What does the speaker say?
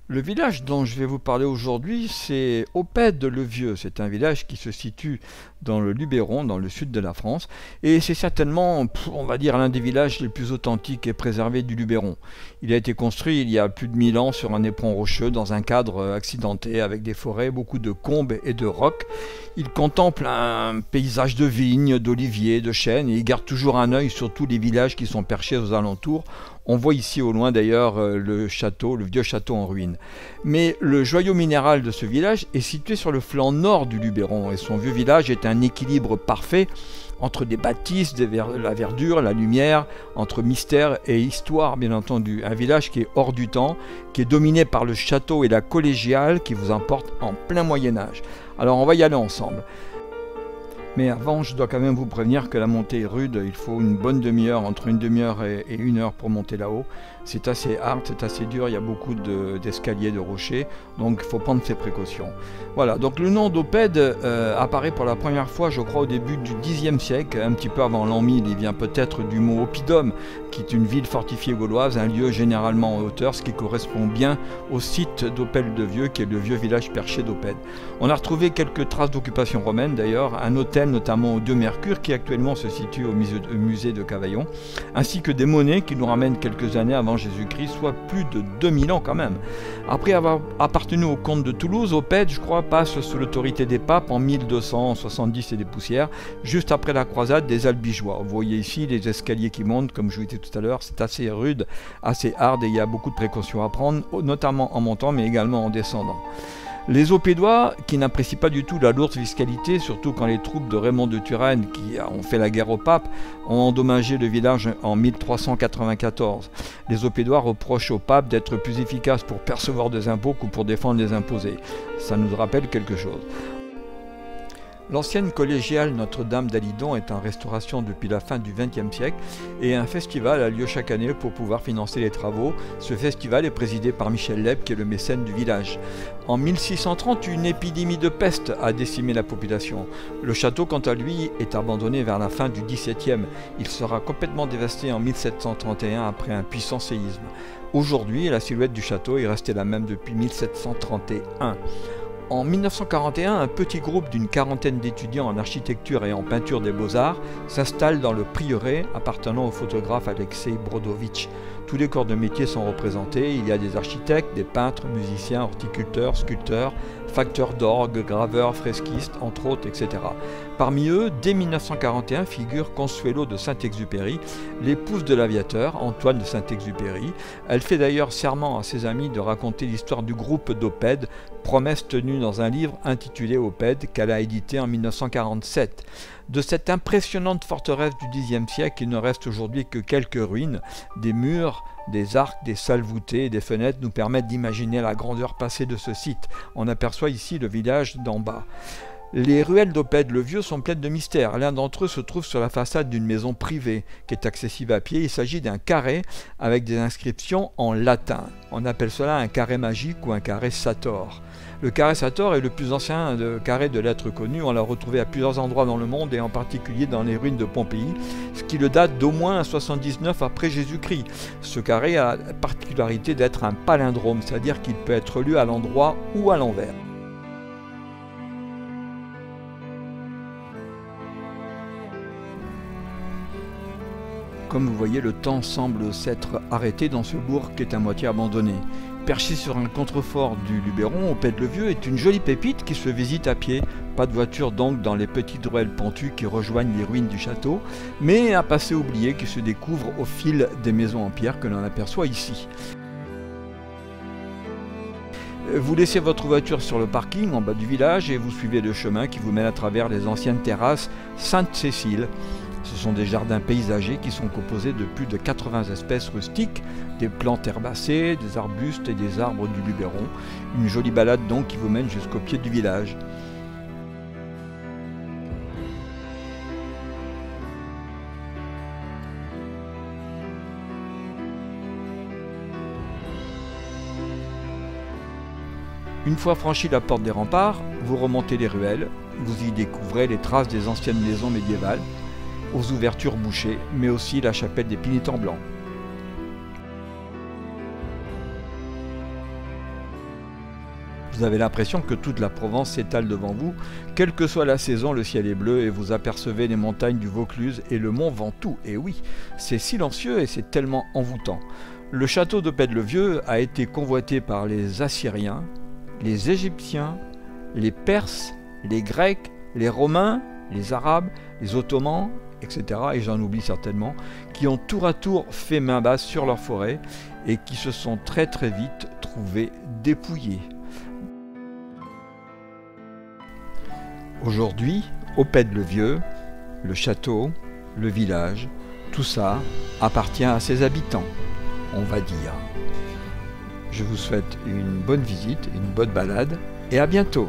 Le village dont je vais vous parler aujourd'hui, c'est Oppède-le-Vieux. C'est un village qui se situe dans le Luberon, dans le sud de la France, et c'est certainement, on va dire, l'un des villages les plus authentiques et préservés du Luberon. Il a été construit il y a plus de 1000 ans sur un éperon rocheux, dans un cadre accidenté, avec des forêts, beaucoup de combes et de rocs. Il contemple un paysage de vignes, d'oliviers, de chênes, et il garde toujours un œil sur tous les villages qui sont perchés aux alentours. On voit ici au loin d'ailleurs le château, le vieux château en ruine. Mais le joyau minéral de ce village est situé sur le flanc nord du Luberon et son vieux village est un équilibre parfait entre des bâtisses, la verdure, la lumière, entre mystère et histoire bien entendu. Un village qui est hors du temps, qui est dominé par le château et la collégiale qui vous emportent en plein Moyen-Âge. Alors on va y aller ensemble. Mais avant, je dois quand même vous prévenir que la montée est rude, il faut une bonne demi-heure, entre une demi-heure et une heure pour monter là-haut. C'est assez hard, c'est assez dur, il y a beaucoup d'escaliers, de rochers, donc il faut prendre ses précautions. Voilà, donc le nom d'Oppède apparaît pour la première fois, je crois, au début du Xe siècle, un petit peu avant l'an 1000, il vient peut-être du mot Oppidum, qui est une ville fortifiée gauloise, un lieu généralement en hauteur, ce qui correspond bien au site d'Oppède-le-Vieux, qui est le vieux village perché d'Oppède. On a retrouvé quelques traces d'occupation romaine d'ailleurs, un hôtel notamment au Dieu Mercure qui actuellement se situe au musée de Cavaillon, ainsi que des monnaies qui nous ramènent quelques années avant Jésus-Christ, soit plus de 2000 ans quand même. Après avoir appartenu au comte de Toulouse, Oppède, je crois, passe sous l'autorité des papes en 1270 et des poussières, juste après la croisade des Albigeois. Vous voyez ici les escaliers qui montent, comme je vous disais tout à l'heure, c'est assez rude, assez hard et il y a beaucoup de précautions à prendre, notamment en montant mais également en descendant. Les Oppédois, qui n'apprécient pas du tout la lourde fiscalité, surtout quand les troupes de Raymond de Turenne, qui ont fait la guerre au pape, ont endommagé le village en 1394. Les Oppédois reprochent au pape d'être plus efficace pour percevoir des impôts que pour défendre les imposés. Ça nous rappelle quelque chose. L'ancienne collégiale Notre-Dame d'Alidon est en restauration depuis la fin du XXe siècle et un festival a lieu chaque année pour pouvoir financer les travaux. Ce festival est présidé par Michel Leb, qui est le mécène du village. En 1630, une épidémie de peste a décimé la population. Le château, quant à lui, est abandonné vers la fin du XVIIe. Il sera complètement dévasté en 1731 après un puissant séisme. Aujourd'hui, la silhouette du château est restée la même depuis 1731. En 1941, un petit groupe d'une quarantaine d'étudiants en architecture et en peinture des beaux-arts s'installe dans le prieuré appartenant au photographe Alexei Brodovitch. Tous les corps de métier sont représentés, il y a des architectes, des peintres, musiciens, horticulteurs, sculpteurs, facteurs d'orgue, graveurs, fresquistes, entre autres, etc. Parmi eux, dès 1941, figure Consuelo de Saint-Exupéry, l'épouse de l'aviateur, Antoine de Saint-Exupéry. Elle fait d'ailleurs serment à ses amis de raconter l'histoire du groupe d'Oppède, promesse tenue dans un livre intitulé Oppède qu'elle a édité en 1947. De cette impressionnante forteresse du Xe siècle, il ne reste aujourd'hui que quelques ruines. Des murs, des arcs, des salles voûtées et des fenêtres nous permettent d'imaginer la grandeur passée de ce site. On aperçoit ici le village d'en bas. Les ruelles d'Oppède-le-Vieux sont pleines de mystères. L'un d'entre eux se trouve sur la façade d'une maison privée qui est accessible à pied. Il s'agit d'un carré avec des inscriptions en latin. On appelle cela un carré magique ou un carré Sator. Le carré Sator est le plus ancien carré de l'être connu. On l'a retrouvé à plusieurs endroits dans le monde et en particulier dans les ruines de Pompéi, ce qui le date d'au moins 79 après Jésus-Christ. Ce carré a la particularité d'être un palindrome, c'est-à-dire qu'il peut être lu à l'endroit ou à l'envers. Comme vous voyez, le temps semble s'être arrêté dans ce bourg qui est à moitié abandonné. Perché sur un contrefort du Luberon, Oppède-le-Vieux est une jolie pépite qui se visite à pied. Pas de voiture donc dans les petites ruelles pentues qui rejoignent les ruines du château, mais un passé oublié qui se découvre au fil des maisons en pierre que l'on aperçoit ici. Vous laissez votre voiture sur le parking en bas du village et vous suivez le chemin qui vous mène à travers les anciennes terrasses Sainte-Cécile. Ce sont des jardins paysagers qui sont composés de plus de 80 espèces rustiques, des plantes herbacées, des arbustes et des arbres du Luberon. Une jolie balade donc qui vous mène jusqu'au pied du village. Une fois franchi la porte des remparts, vous remontez les ruelles, vous y découvrez les traces des anciennes maisons médiévales, aux ouvertures bouchées, mais aussi la chapelle des Pénitents Blancs. Vous avez l'impression que toute la Provence s'étale devant vous. Quelle que soit la saison, le ciel est bleu et vous apercevez les montagnes du Vaucluse et le mont Ventoux. Et oui, c'est silencieux et c'est tellement envoûtant. Le château d'Opède-le-Vieux a été convoité par les Assyriens, les Égyptiens, les Perses, les Grecs, les Romains, les Arabes, les Ottomans, etc. Et j'en oublie certainement, qui ont tour à tour fait main basse sur leur forêt et qui se sont très très vite trouvés dépouillés. Aujourd'hui, Opède-le-Vieux, le château, le village, tout ça appartient à ses habitants, on va dire. Je vous souhaite une bonne visite, une bonne balade et à bientôt.